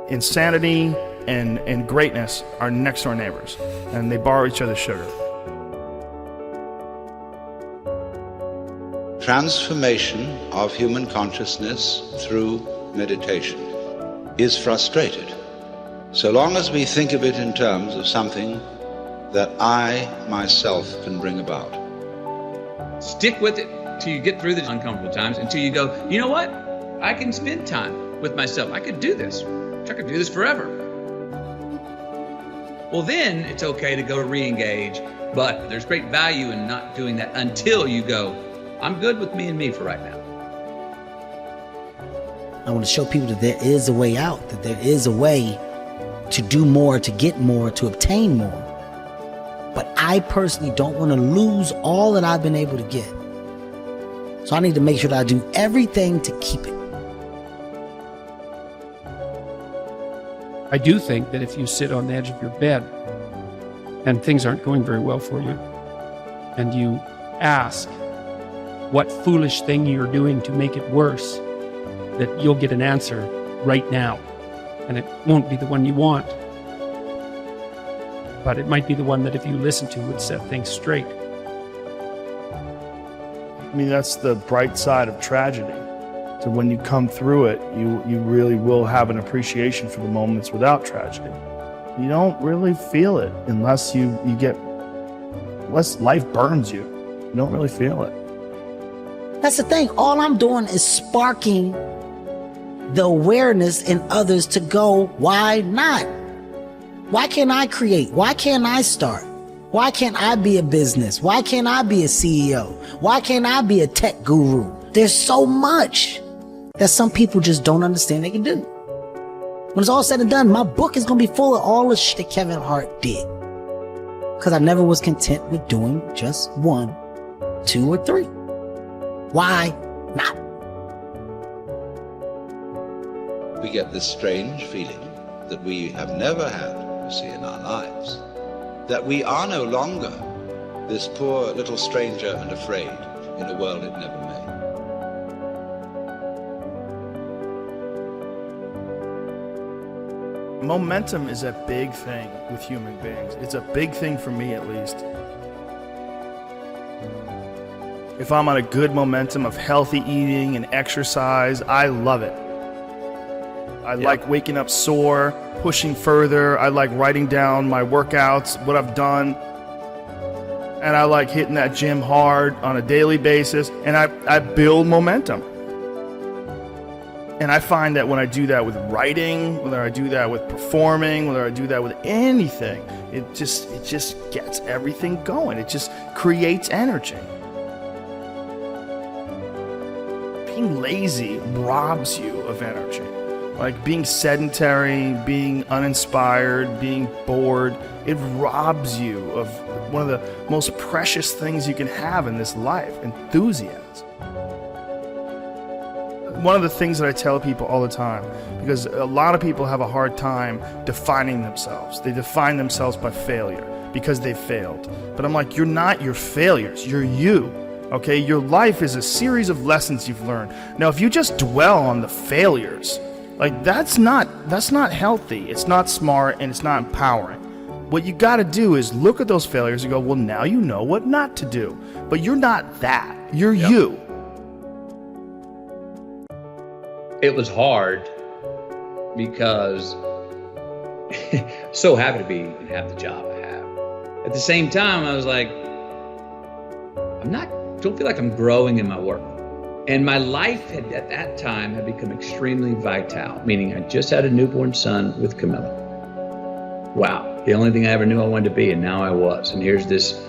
insanity and greatness are next door neighbors, and they borrow each other's sugar. Transformation of human consciousness through meditation is frustrated so long as we think of it in terms of something that I myself can bring about. Stick with it till you get through the uncomfortable times, until you go, you know what? I can spend time with myself. I could do this. I could do this forever. Well, then it's okay to go re-engage, but there's great value in not doing that until you go, I'm good with me and me for right now. I want to show people that there is a way out, that there is a way to do more, to get more, to obtain more. But I personally don't want to lose all that I've been able to get. So I need to make sure that I do everything to keep it. I do think that if you sit on the edge of your bed and things aren't going very well for you, and you ask what foolish thing you're doing to make it worse, that you'll get an answer right now. And it won't be the one you want, but it might be the one that if you listen to would set things straight. I mean, that's the bright side of tragedy. So when you come through it, you really will have an appreciation for the moments without tragedy. You don't really feel it unless unless life burns you. You don't really feel it. That's the thing. All I'm doing is sparking the awareness in others to go, why not? Why can't I create? Why can't I start? Why can't I be a business? Why can't I be a CEO? Why can't I be a tech guru? There's so much that some people just don't understand they can do. When it's all said and done, my book is going to be full of all the shit that Kevin Hart did. Because I never was content with doing just 1, 2, or 3. Why not? We get this strange feeling that we have never had, you see, in our lives, that we are no longer this poor little stranger and afraid in a world it never made. Momentum is a big thing with human beings. It's a big thing for me, at least. If I'm on a good momentum of healthy eating and exercise, I love it. I like waking up sore, pushing further. I like writing down my workouts, what I've done. And I like hitting that gym hard on a daily basis. And I build momentum. And I find that when I do that with writing, whether I do that with performing, whether I do that with anything, it just gets everything going. It just creates energy. Being lazy robs you of energy. Like being sedentary, being uninspired, being bored, it robs you of one of the most precious things you can have in this life, enthusiasm. One of the things that I tell people all the time, because a lot of people have a hard time defining themselves. They define themselves by failure because they failed. But I'm like, you're not your failures, you're you. Okay, your life is a series of lessons you've learned. Now, if you just dwell on the failures, like that's not healthy, it's not smart, and it's not empowering. What you got to do is look at those failures and go, well, now you know what not to do. But you're not that, you're you. It was hard because so happy to be and have the job I have. At the same time, I was like, don't feel like I'm growing in my work. And my life at that time had become extremely vital, meaning I just had a newborn son with Camilla. Wow, the only thing I ever knew I wanted to be, and now I was. And here's this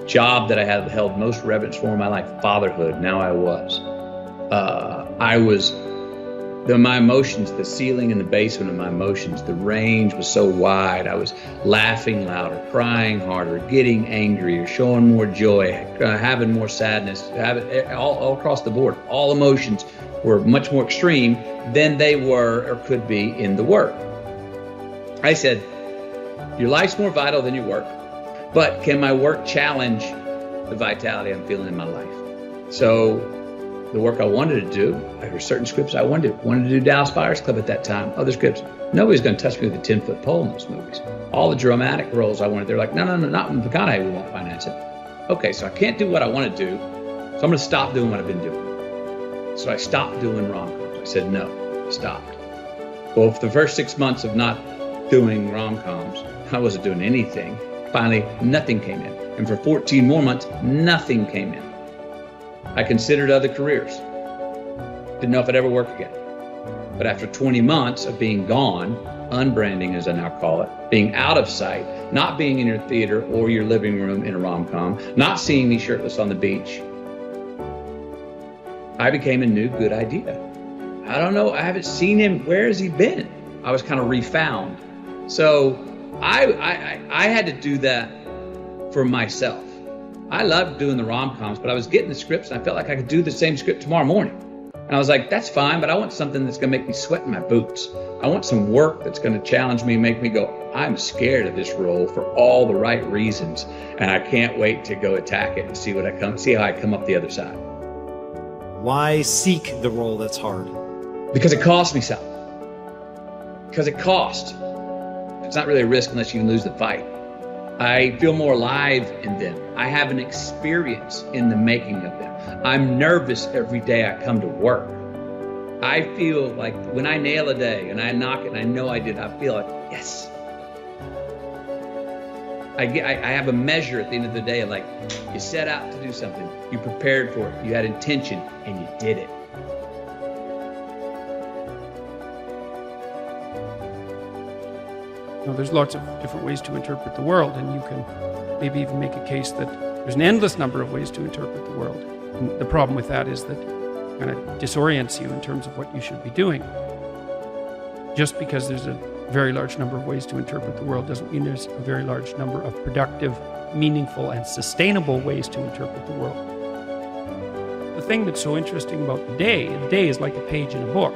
job that I had held most reverence for in my life, fatherhood, now I was. My emotions, the ceiling and the basement of my emotions, the range was so wide. I was laughing louder, crying harder, getting angrier, showing more joy, having more sadness, all across the board. All emotions were much more extreme than they were or could be in the work. I said, your life's more vital than your work, but can my work challenge the vitality I'm feeling in my life? So the work I wanted to do. There were certain scripts I wanted to do Dallas Buyers Club at that time, other scripts. Nobody's going to touch me with a 10-foot pole in those movies. All the dramatic roles I wanted, they're like, no, not in McConaughey, we won't finance it. Okay, so I can't do what I want to do, so I'm going to stop doing what I've been doing. So I stopped doing rom-coms. I said no, I stopped. Well, for the first 6 months of not doing rom-coms, I wasn't doing anything. Finally, nothing came in. And for 14 more months, nothing came in. I considered other careers. Didn't know if I'd ever work again. But after 20 months of being gone, unbranding as I now call it, being out of sight, not being in your theater or your living room in a rom-com, not seeing me shirtless on the beach, I became a new good idea. I don't know, I haven't seen him. Where has he been? I was kind of refound. So I had to do that for myself. I loved doing the rom-coms, but I was getting the scripts and I felt like I could do the same script tomorrow morning. And I was like, that's fine, but I want something that's gonna make me sweat in my boots. I want some work that's gonna challenge me, make me go, I'm scared of this role for all the right reasons. And I can't wait to go attack it and see how I come up the other side. Why seek the role that's hard? Because it costs me something. Because it costs. It's not really a risk unless you can lose the fight. I feel more alive in them. I have an experience in the making of them. I'm nervous every day I come to work. I feel like when I nail a day and I knock it and I know I did, I feel like, yes. I have a measure at the end of the day of like, you set out to do something, you prepared for it, you had intention, and you did it. There's lots of different ways to interpret the world, and you can maybe even make a case that there's an endless number of ways to interpret the world. And the problem with that is that it kind of disorients you in terms of what you should be doing. Just because there's a very large number of ways to interpret the world doesn't mean there's a very large number of productive, meaningful, and sustainable ways to interpret the world. The thing that's so interesting about the day is like a page in a book.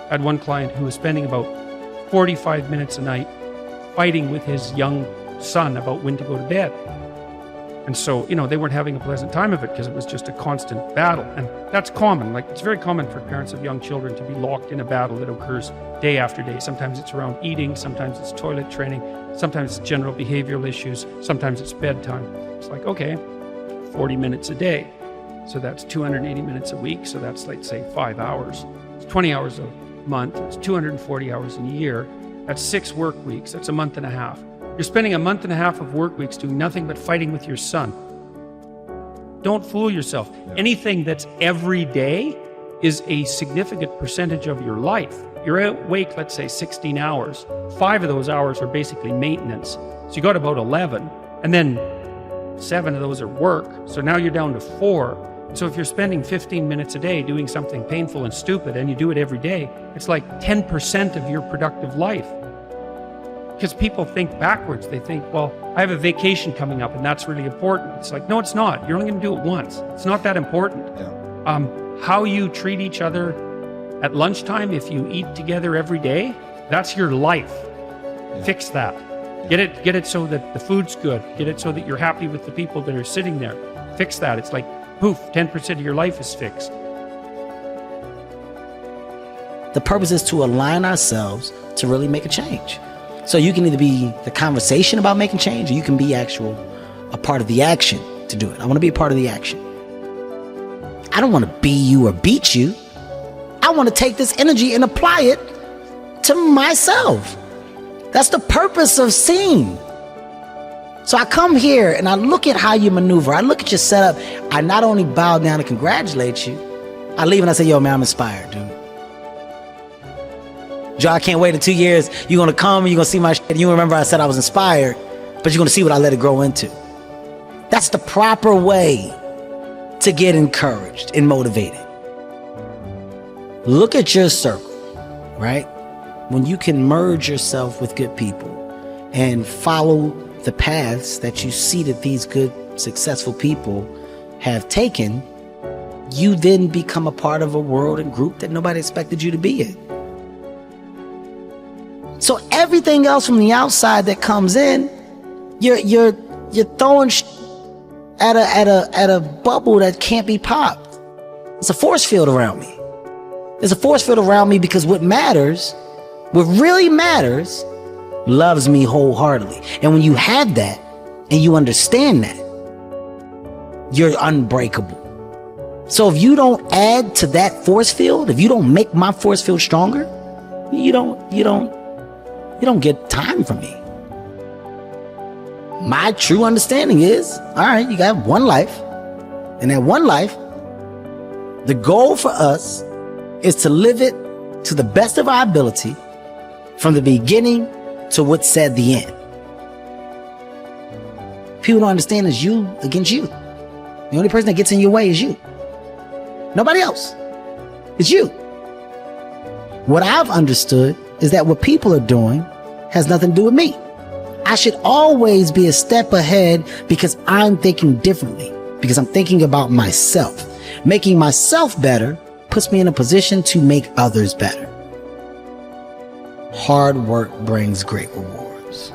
I had one client who was spending about 45 minutes a night fighting with his young son about when to go to bed. And so, they weren't having a pleasant time of it because it was just a constant battle. And that's common. Like, it's very common for parents of young children to be locked in a battle that occurs day after day. Sometimes it's around eating, sometimes it's toilet training, sometimes it's general behavioral issues, sometimes it's bedtime. It's like, okay, 40 minutes a day. So that's 280 minutes a week. So that's, let's say, 5 hours. It's 20 hours a month. It's 240 hours in a year. That's 6 work weeks. That's a month and a half. You're spending a month and a half of work weeks doing nothing but fighting with your son. Don't fool yourself. Anything that's every day is a significant percentage of your life. You're awake, let's say 16 hours. 5 of those hours are basically maintenance. So you got about 11, and then 7 of those are work. So now you're down to 4. So if you're spending 15 minutes a day doing something painful and stupid, and you do it every day, it's like 10% of your productive life. Because people think backwards. They think, well, I have a vacation coming up and that's really important. It's like, no, it's not. You're only going to do it once. It's not that important. Yeah. How you treat each other at lunchtime, if you eat together every day, that's your life. Yeah. Fix that. Yeah. Get it so that the food's good. Get it so that you're happy with the people that are sitting there. Fix that. It's like, poof, 10% of your life is fixed. The purpose is to align ourselves to really make a change. So you can either be the conversation about making change, or you can be a part of the action to do it. I want to be a part of the action. I don't want to be you or beat you. I want to take this energy and apply it to myself. That's the purpose of seeing. So I come here and I look at how you maneuver. I look at your setup. I not only bow down and congratulate you, I leave and I say, yo, man, I'm inspired, dude. Joe, I can't wait in 2 years. You're going to come and you're going to see my shit. You remember I said I was inspired, but you're going to see what I let it grow into. That's the proper way to get encouraged and motivated. Look at your circle, right? When you can merge yourself with good people and follow the paths that you see that these good, successful people have taken, you then become a part of a world and group that nobody expected you to be in. So everything else from the outside that comes in, you're throwing at a bubble that can't be popped. It's a force field around me. There's a force field around me because what really matters, loves me wholeheartedly. And when you have that and you understand that, you're unbreakable. So if you don't add to that force field, if you don't make my force field stronger, you don't get time from me. My true understanding is, all right, you got one life. And that one life, the goal for us is to live it to the best of our ability from the beginning to what's said the end. People don't understand it's you against you. The only person that gets in your way is you. Nobody else. It's you. What I've understood is that what people are doing has nothing to do with me. I should always be a step ahead because I'm thinking differently, because I'm thinking about myself. Making myself better puts me in a position to make others better. Hard work brings great rewards.